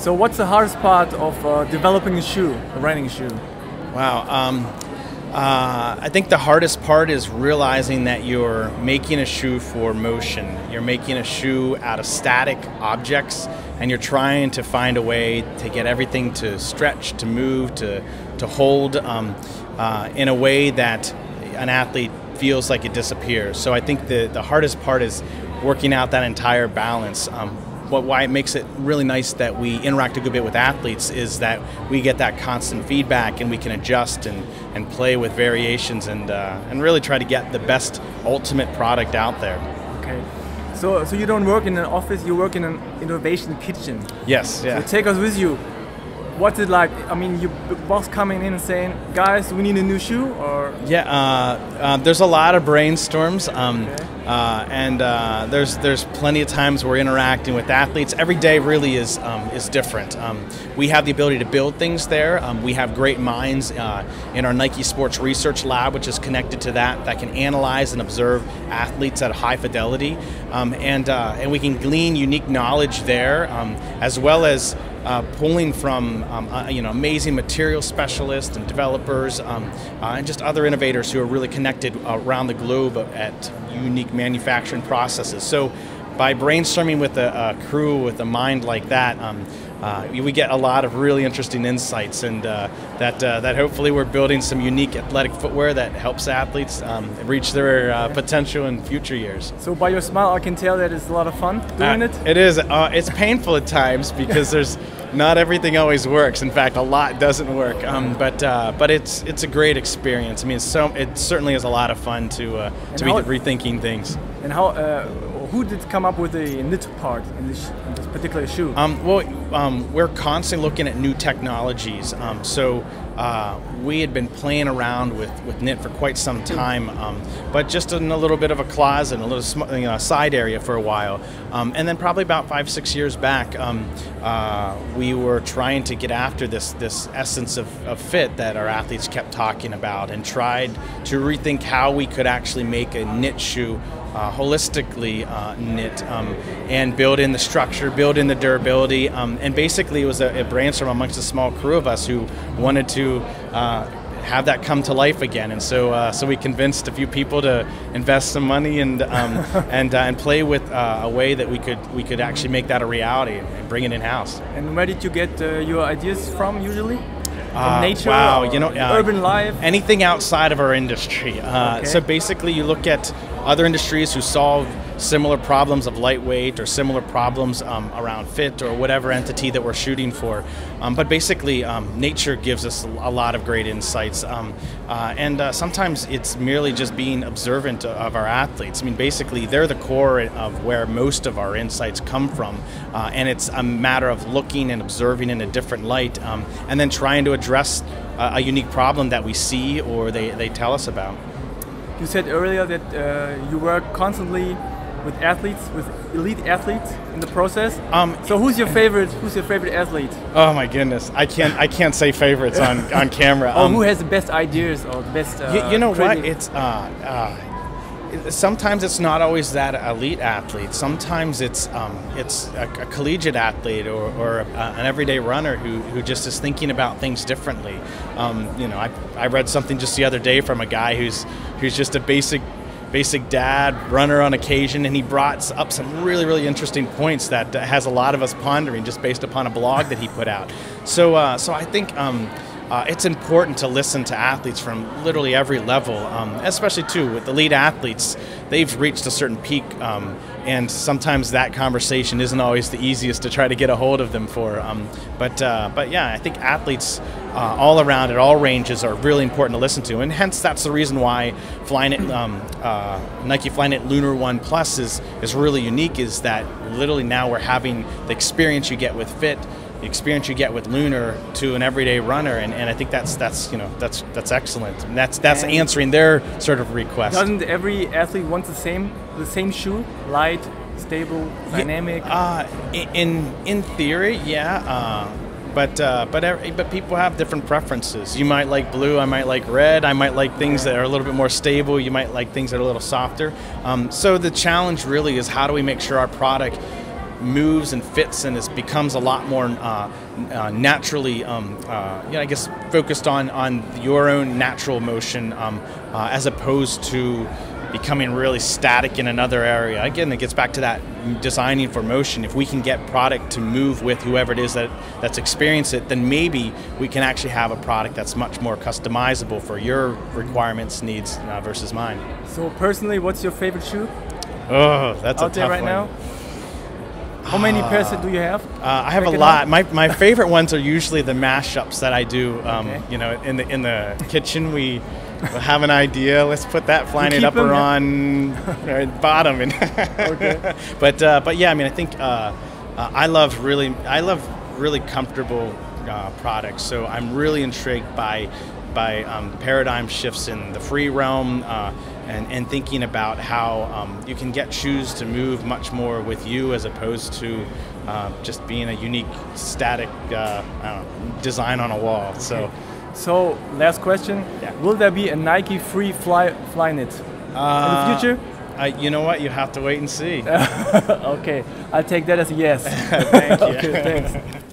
So what's the hardest part of developing a shoe, a running shoe? Wow. I think the hardest part is realizing that you're making a shoe for motion. You're making a shoe out of static objects, and you're trying to find a way to get everything to stretch, to move, to hold in a way that an athlete feels like it disappears. So I think the hardest part is working out that entire balance. Why it makes it really nice that we interact a good bit with athletes is that we get that constant feedback, and we can adjust and play with variations and really try to get the best ultimate product out there. Okay. So you don't work in an office, you work in an innovation kitchen. Yes, yeah. So take us with you. What's it like? I mean, your boss coming in and saying, guys, we need a new shoe, or? Yeah, there's a lot of brainstorms, and there's plenty of times we're interacting with athletes. Every day really is different. We have the ability to build things there. We have great minds in our Nike Sports Research Lab, which is connected to that can analyze and observe athletes at high fidelity, and we can glean unique knowledge there, as well as pulling from amazing material specialists and developers and just other innovators who are really connected around the globe at unique manufacturing processes. So by brainstorming with a crew with a mind like that, we get a lot of really interesting insights, and that hopefully we're building some unique athletic footwear that helps athletes reach their potential in future years. So by your smile, I can tell that it's a lot of fun doing it. It is. It's painful at times because there's not everything always works. In fact, a lot doesn't work. But it's a great experience. I mean, it certainly is a lot of fun to be rethinking things. And who did come up with the knit part in this particular shoe? We're constantly looking at new technologies. So we had been playing around with knit for quite some time, but just in a little bit of a closet, a little side area for a while. And then probably about 5-6 years back, we were trying to get after this essence of fit that our athletes kept talking about, and tried to rethink how we could actually make a knit shoe holistically knit, and build in the structure, build in the durability, and basically it was a brainstorm amongst a small crew of us who wanted to have that come to life again. And so we convinced a few people to invest some money and play with a way that we could actually make that a reality and bring it in house. And where did you get your ideas from usually? From nature, wow, urban life? Anything outside of our industry. Okay. So basically you look at other industries who solve similar problems of lightweight or similar problems around fit or whatever entity that we're shooting for. But basically nature gives us a lot of great insights, and sometimes it's merely just being observant of our athletes. I mean, basically they're the core of where most of our insights come from, and it's a matter of looking and observing in a different light, and then trying to address a unique problem that we see or they tell us about. You said earlier that you work constantly with athletes, with elite athletes in the process. So who's your favorite athlete? Oh my goodness, I can't say favorites on camera. Who has the best ideas or the best? You know what? It's sometimes it's not always that elite athlete. Sometimes it's a collegiate athlete or an everyday runner who just is thinking about things differently. I read something just the other day from a guy who's just a basic dad, runner on occasion, and he brought up some really interesting points that has a lot of us pondering just based upon a blog that he put out. So I think it's important to listen to athletes from literally every level, especially too with elite athletes. They've reached a certain peak, and sometimes that conversation isn't always the easiest to try to get a hold of them for. But yeah, I think athletes all around at all ranges are really important to listen to, and hence that's the reason why Flyknit, Nike Flyknit Lunar 1 Plus is really unique. Is that literally now we're having the experience you get with Fit, the experience you get with Lunar to an everyday runner, and I think that's excellent. And that's answering their sort of request. Doesn't every athlete want the same shoe? Light, stable, dynamic? In theory, yeah. But people have different preferences. You might like blue, I might like red, I might like things that are a little bit more stable, you might like things that are a little softer. So the challenge really is how do we make sure our product moves and fits and becomes a lot more naturally, I guess, focused on your own natural motion as opposed to becoming really static in another area. Again, it gets back to that designing for motion. If we can get product to move with whoever it is that's experienced it, then maybe we can actually have a product that's much more customizable for your requirements, needs versus mine. So personally, what's your favorite shoe? Oh, that's out a tough there right one. now? How many pairs do you have? I have a lot. My favorite ones are usually the mashups that I do. Okay. You know, in the kitchen we have an idea. Let's put that Flyknit upper on bottom. And okay. But yeah, I mean, I think I love really comfortable products. So I'm really intrigued by paradigm shifts in the free realm. And thinking about how you can get shoes to move much more with you as opposed to just being a unique, static design on a wall. Okay. So last question: will there be a Nike Free Flyknit in the future? You know what? You have to wait and see. Okay, I'll take that as a yes. Thank you. Okay, thanks.